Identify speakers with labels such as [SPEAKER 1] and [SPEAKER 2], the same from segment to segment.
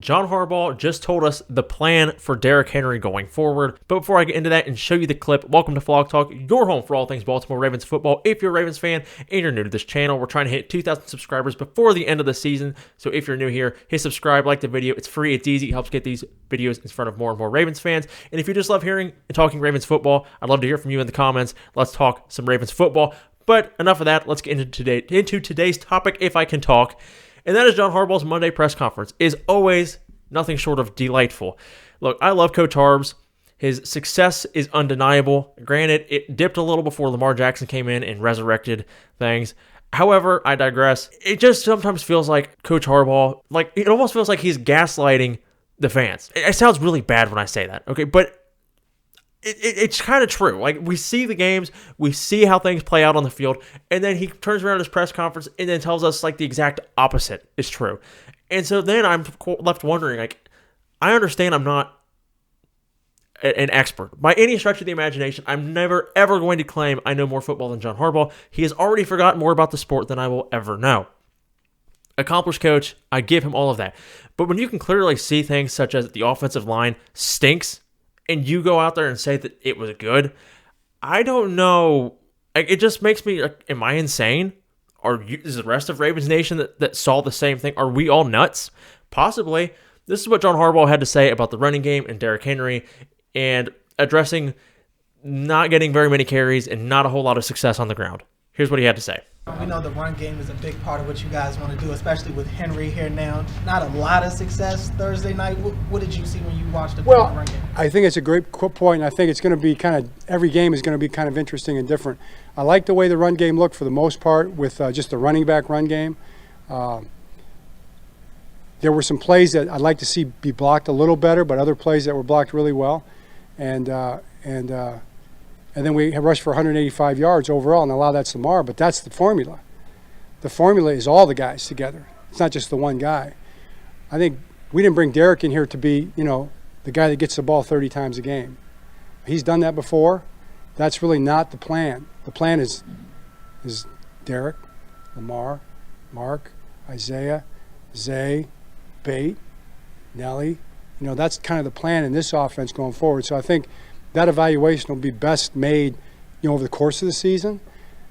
[SPEAKER 1] John Harbaugh just told us the plan for Derrick Henry going forward. But before I get into that and show you the clip, welcome to Vlog Talk, your home for all things Baltimore Ravens football. If you're a Ravens fan and you're new to this channel, we're trying to hit 2,000 subscribers before the end of the season. So if you're new here, hit subscribe, like the video. It's free, it's easy, it helps get these videos in front of more and more Ravens fans. And if you just love hearing and talking Ravens football, I'd love to hear from you in the comments. Let's talk some Ravens football. But enough of that. Let's get into today's topic, if I can talk. And that is John Harbaugh's Monday press conference. Is always nothing short of delightful. Look, I love Coach Harbs. His success is undeniable. Granted, it dipped a little before Lamar Jackson came in and resurrected things. However, I digress. It just sometimes feels like Coach Harbaugh, like it almost feels like he's gaslighting the fans. It sounds really bad when I say that, okay? But it's kind of true. Like, we see the games, we see how things play out on the field, and then he turns around at his press conference and then tells us like the exact opposite is true. And so then I'm left wondering, like, I understand I'm not an expert. By any stretch of the imagination, I'm never, ever going to claim I know more football than John Harbaugh. He has already forgotten more about the sport than I will ever know. Accomplished coach, I give him all of that. But when you can clearly see things such as the offensive line stinks, and you go out there and say that it was good, I don't know. It just makes me, like, am I insane? Is the rest of Ravens Nation that saw the same thing? Are we all nuts? Possibly. This is what John Harbaugh had to say about the running game and Derrick Henry and addressing not getting very many carries and not a whole lot of success on the ground. Here's what he had to say.
[SPEAKER 2] We know the run game is a big part of what you guys want to do, especially with Henry here now. Not a lot of success Thursday night. What did you see when you watched the run game?
[SPEAKER 3] I think it's a great point, and I think it's going to be kind of, every game is going to be kind of interesting and different. I like the way the run game looked for the most part with just the running back run game. There were some plays that I'd like to see be blocked a little better, but other plays that were blocked really well. And then we rushed for 185 yards overall, and a lot of that's Lamar, but that's the formula. The formula is all the guys together. It's not just the one guy. I think we didn't bring Derrick in here to be, the guy that gets the ball 30 times a game. He's done that before. That's really not the plan. The plan is Derrick, Lamar, Mark, Isaiah, Zay, Bate, Nelly. That's kind of the plan in this offense going forward. So I think that evaluation will be best made, over the course of the season.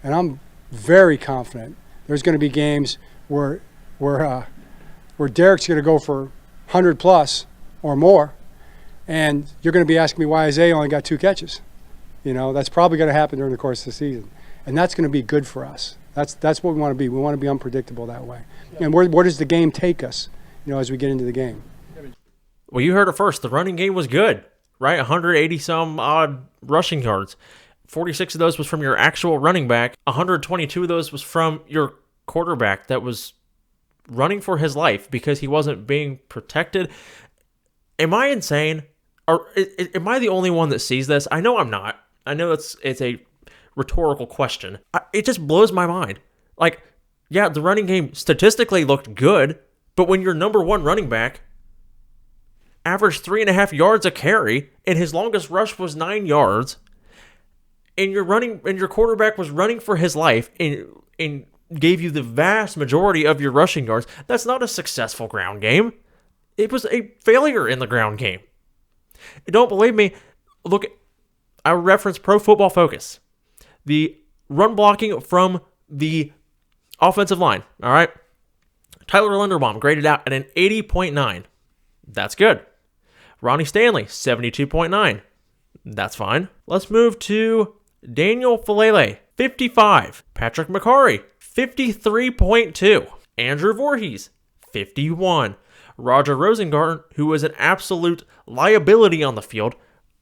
[SPEAKER 3] And I'm very confident there's going to be games where Derrick's going to go for 100 plus or more, and you're going to be asking me why Isaiah only got 2 catches. That's probably going to happen during the course of the season, and that's going to be good for us. That's what we want to be. We want to be unpredictable that way. And where does the game take us, as we get into the game?
[SPEAKER 1] Well, you heard it first. The running game was good. Right, 180 some odd rushing yards. 46 of those was from your actual running back. 122 of those was from your quarterback that was running for his life because he wasn't being protected. Am I insane? Or am I the only one that sees this? I know I'm not. I know it's a rhetorical question. It just blows my mind. Like, yeah, the running game statistically looked good, but when your number one running back averaged 3.5 yards a carry, and his longest rush was 9 yards, and your quarterback was running for his life and gave you the vast majority of your rushing yards, that's not a successful ground game. It was a failure in the ground game. Don't believe me? Look, I reference Pro Football Focus. The run blocking from the offensive line, all right? Tyler Linderbaum graded out at an 80.9. That's good. Ronnie Stanley, 72.9. That's fine. Let's move to Daniel Falele, 55. Patrick McCarry, 53.2. Andrew Voorhees, 51. Roger Rosengarten, who was an absolute liability on the field.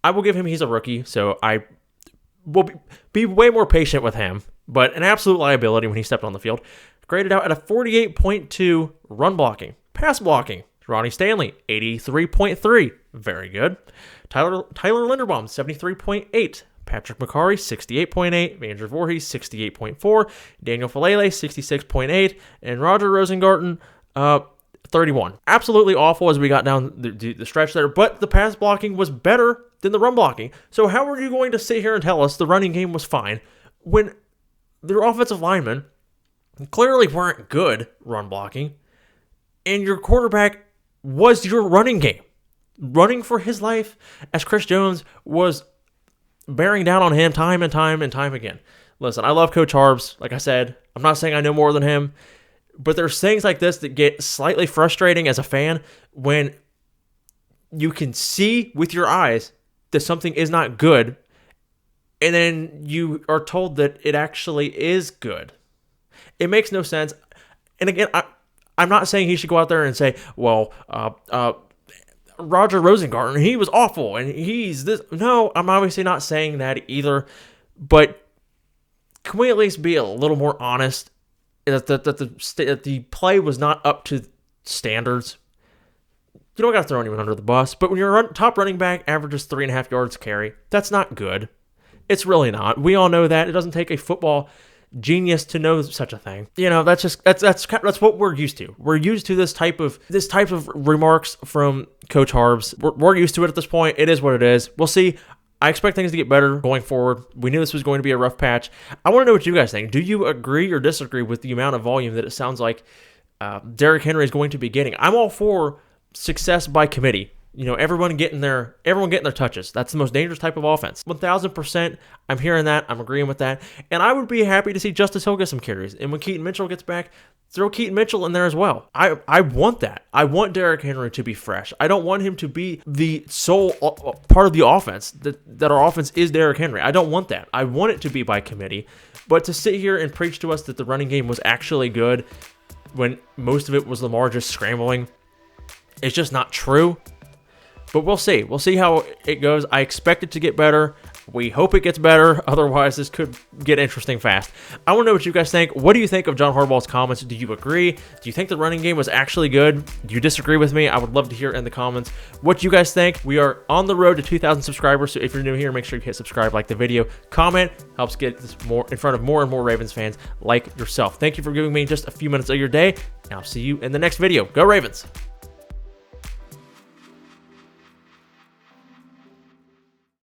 [SPEAKER 1] I will give him, he's a rookie, so I will be way more patient with him, but an absolute liability when he stepped on the field. Graded out at a 48.2 run blocking. Pass blocking, Ronnie Stanley, 83.3. Very good. Tyler Linderbaum, 73.8. Patrick McCarry, 68.8. Andrew Voorhees, 68.4. Daniel Falele, 66.8. And Roger Rosengarten, 31. Absolutely awful as we got down the stretch there, but the pass blocking was better than the run blocking. So how are you going to sit here and tell us the running game was fine when their offensive linemen clearly weren't good run blocking, and your quarterback was your running game. Running for his life as Chris Jones was bearing down on him time and time and time again. Listen, I love Coach Harbs. Like I said, I'm not saying I know more than him, but there's things like this that get slightly frustrating as a fan when you can see with your eyes that something is not good, and then you are told that it actually is good. It makes no sense. And again, I'm not saying he should go out there and say, well, Roger Rosengarten, he was awful, and he's this. No, I'm obviously not saying that either, but can we at least be a little more honest that the play was not up to standards? You don't got to throw anyone under the bus, but when your top running back averages 3.5 yards carry, that's not good. It's really not. We all know that. It doesn't take a football genius to know such a thing. You know, that's what we're used to. We're used to this type of remarks from Coach Harbs. We're used to it at this point. It is what it is. We'll see. I expect things to get better going forward. We knew this was going to be a rough patch. I want to know what you guys think. Do you agree or disagree with the amount of volume that it sounds like Derrick Henry is going to be getting? I'm all for success by committee. You know, everyone getting their touches. That's the most dangerous type of offense. 1,000%, I'm hearing that. I'm agreeing with that. And I would be happy to see Justice Hill get some carries. And when Keaton Mitchell gets back, throw Keaton Mitchell in there as well. I want that. I want Derrick Henry to be fresh. I don't want him to be the sole part of the offense, that our offense is Derrick Henry. I don't want that. I want it to be by committee. But to sit here and preach to us that the running game was actually good when most of it was Lamar just scrambling, it's just not true. But we'll see. We'll see how it goes. I expect it to get better. We hope it gets better. Otherwise, this could get interesting fast. I want to know what you guys think. What do you think of John Harbaugh's comments? Do you agree? Do you think the running game was actually good? Do you disagree with me? I would love to hear in the comments what you guys think. We are on the road to 2,000 subscribers, so if you're new here, make sure you hit subscribe, like the video, comment. Helps get this more in front of more and more Ravens fans like yourself. Thank you for giving me just a few minutes of your day, and I'll see you in the next video. Go Ravens!